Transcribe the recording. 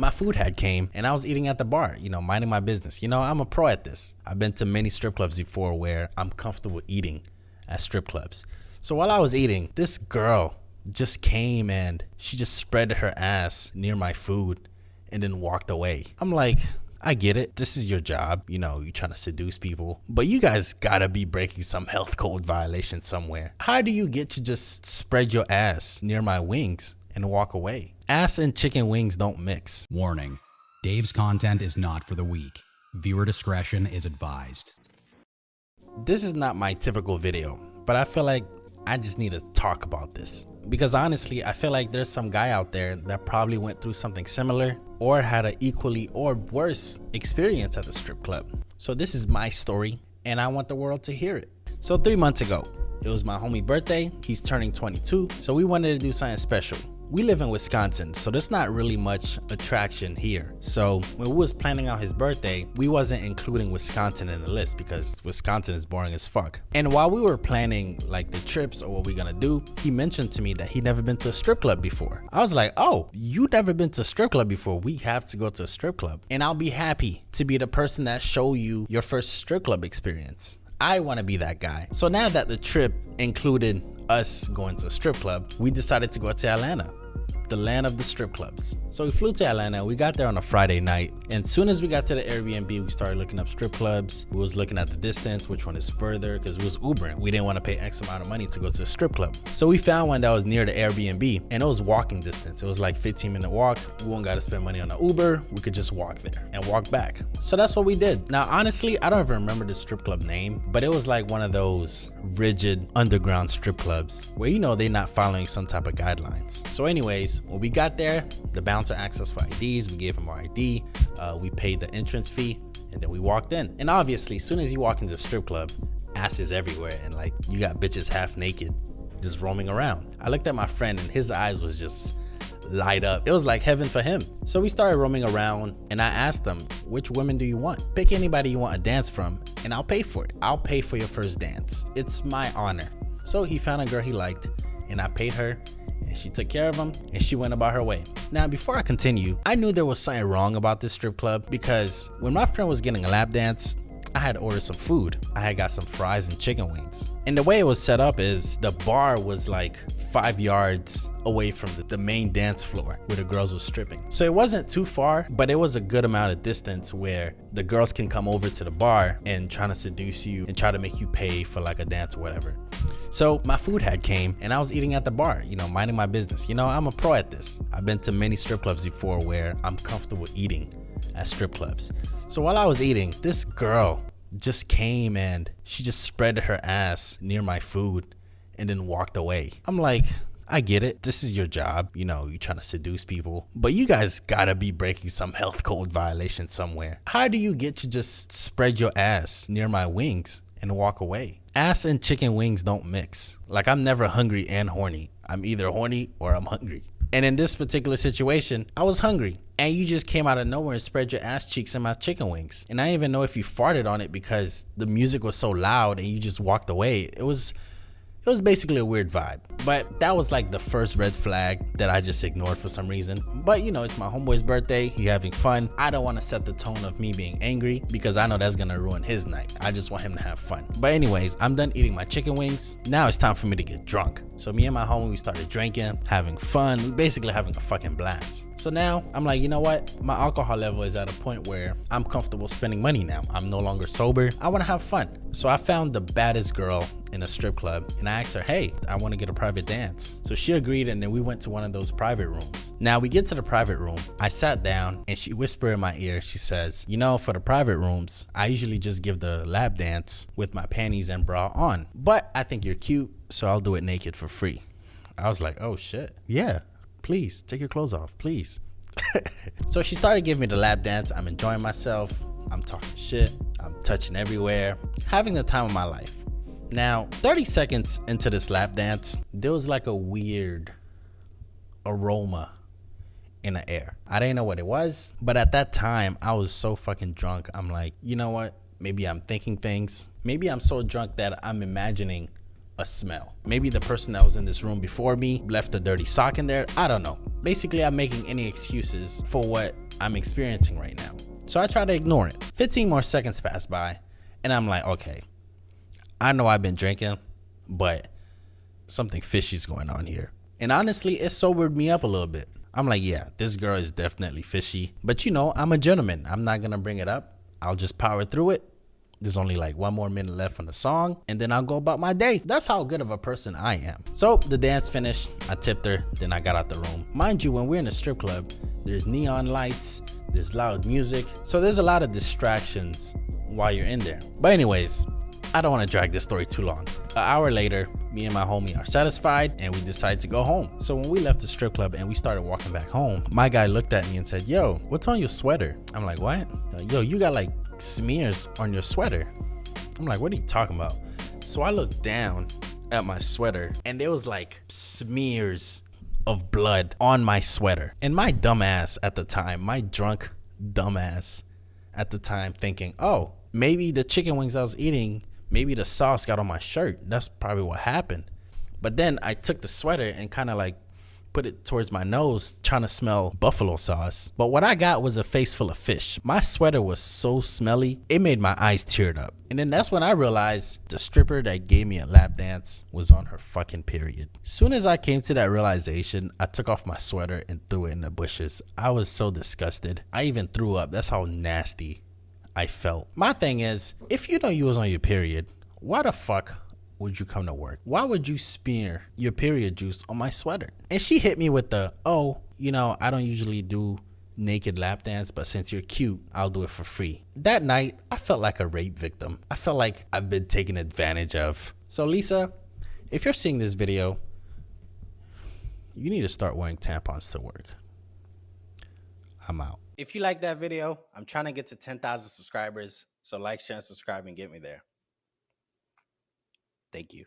My food had came and I was eating at the bar, minding my business. I'm a pro at this. I've been to many strip clubs before where I'm comfortable eating at strip clubs. So while I was eating, this girl just came and she just spread her ass near my food and then walked away. I'm like, I get it. This is your job. You're trying to seduce people. But you guys gotta be breaking some health code violation somewhere. How do you get to just spread your ass near my wings and walk away? Ass and chicken wings don't mix. Warning: Dave's content is not for the weak. Viewer discretion is advised. This is not my typical video, but I feel like I just need to talk about this. Because honestly, I feel like there's some guy out there that probably went through something similar or had an equally or worse experience at the strip club. So this is my story and I want the world to hear it. So 3 months ago, it was my homie's birthday. He's turning 22. So we wanted to do something special. We live in Wisconsin, so there's not really much attraction here. So when we was planning out his birthday, we wasn't including Wisconsin in the list because Wisconsin is boring as fuck. And while we were planning like the trips or what we're gonna do, he mentioned to me that he'd never been to a strip club before. I was like, oh, you never been to a strip club before? We have to go to a strip club. And I'll be happy to be the person that show you your first strip club experience. I want to be that guy. So now that the trip included us going to a strip club, we decided to go to Atlanta, the land of the strip clubs. So we flew to Atlanta. We got there on a Friday night, and as soon as we got to the Airbnb, we started looking up strip clubs. We was looking at the distance, which one is further, because it was Ubering. We didn't want to pay X amount of money to go to a strip club. So we found one that was near the Airbnb, and it was walking distance. It was like 15-minute walk. We won't got to spend money on an Uber. We could just walk there and walk back. So that's what we did. Now, honestly, I don't even remember the strip club name, but it was like one of those rigid underground strip clubs where they're not following some type of guidelines. So anyways, when we got there, the bouncer asked us for IDs. We gave him our ID. We paid the entrance fee, and then we walked in. And obviously, as soon as you walk into a strip club, ass is everywhere, and like you got bitches half naked just roaming around. I looked at my friend, and his eyes was just light up. It was like heaven for him. So we started roaming around, and I asked them, which women do you want? Pick anybody you want to dance from, and I'll pay for it. I'll pay for your first dance. It's my honor. So he found a girl he liked, and I paid her, and she took care of him, and she went about her way. Now, before I continue, I knew there was something wrong about this strip club because when my friend was getting a lap dance, I had ordered some food. I had got some fries and chicken wings. And the way it was set up is the bar was like 5 yards away from the main dance floor where the girls were stripping. So it wasn't too far, but it was a good amount of distance where the girls can come over to the bar and try to seduce you and try to make you pay for like a dance or whatever. So my food had came and I was eating at the bar, minding my business. I'm a pro at this. I've been to many strip clubs before where I'm comfortable eating at strip clubs. So while I was eating, this girl just came and she just spread her ass near my food and then walked away. I'm like, I get it. This is your job. You're trying to seduce people, but you guys gotta be breaking some health code violation somewhere. How do you get to just spread your ass near my wings and walk away? Ass and chicken wings don't mix. Like, I'm never hungry and horny. I'm either horny or I'm hungry. And in this particular situation, I was hungry. And you just came out of nowhere and spread your ass cheeks in my chicken wings. And I didn't even know if you farted on it because the music was so loud and you just walked away. It was basically a weird vibe. But that was like the first red flag that I just ignored for some reason. But it's my homeboy's birthday. He having fun. I don't want to set the tone of me being angry because I know that's going to ruin his night. I just want him to have fun. But anyways, I'm done eating my chicken wings. Now it's time for me to get drunk. So me and my homie, we started drinking, having fun. We basically having a fucking blast. So now I'm like, you know what? My alcohol level is at a point where I'm comfortable spending money now. I'm no longer sober. I want to have fun. So I found the baddest girl in a strip club and I asked her, hey, I want to get a private dance. So she agreed, and then we went to one of those private rooms. Now we get to the private room. I sat down and she whispered in my ear. She says, for the private rooms, I usually just give the lap dance with my panties and bra on, but I think you're cute, so I'll do it naked for free. I was like, oh shit. Yeah, please take your clothes off, please. So she started giving me the lap dance. I'm enjoying myself. I'm talking shit. I'm touching everywhere, having the time of my life. Now, 30 seconds into this lap dance, there was like a weird aroma in the air. I didn't know what it was, but at that time, I was so fucking drunk. I'm like, you know what? Maybe I'm thinking things. Maybe I'm so drunk that I'm imagining a smell. Maybe the person that was in this room before me left a dirty sock in there. I don't know. Basically, I'm making any excuses for what I'm experiencing right now. So I try to ignore it. 15 more seconds pass by, and I'm like, okay, I know I've been drinking, but something fishy's going on here. And honestly, it sobered me up a little bit. I'm like, yeah, this girl is definitely fishy. But you know, I'm a gentleman. I'm not gonna bring it up. I'll just power through it. There's only like 1 more minute left on the song, and then I'll go about my day. That's how good of a person I am. So the dance finished, I tipped her, then I got out the room. Mind you, when we're in a strip club, there's neon lights, there's loud music, so there's a lot of distractions while you're in there. But anyways, I don't want to drag this story too long. An hour later, me and my homie are satisfied and we decide to go home. So when we left the strip club and we started walking back home, my guy looked at me and said, yo, what's on your sweater? I'm like, what? Yo, you got like smears on your sweater. I'm like, what are you talking about? So I looked down at my sweater and there was like smears of blood on my sweater. And my dumb ass at the time, my drunk dumb ass at the time thinking, oh, maybe the chicken wings I was eating, maybe the sauce got on my shirt. That's probably what happened. But then I took the sweater and kind of like put it towards my nose, trying to smell buffalo sauce. But what I got was a face full of fish. My sweater was so smelly, it made my eyes teared up. And then that's when I realized the stripper that gave me a lap dance was on her fucking period. Soon as I came to that realization, I took off my sweater and threw it in the bushes. I was so disgusted. I even threw up. That's how nasty I felt. My thing is, if you know you was on your period, why the fuck would you come to work? Why would you smear your period juice on my sweater? And she hit me with the, oh, you know, I don't usually do naked lap dance, but since you're cute, I'll do it for free. That night, I felt like a rape victim. I felt like I've been taken advantage of. So Lisa, if you're seeing this video, you need to start wearing tampons to work. I'm out. If you like that video, I'm trying to get to 10,000 subscribers. So like, share, and subscribe and get me there. Thank you.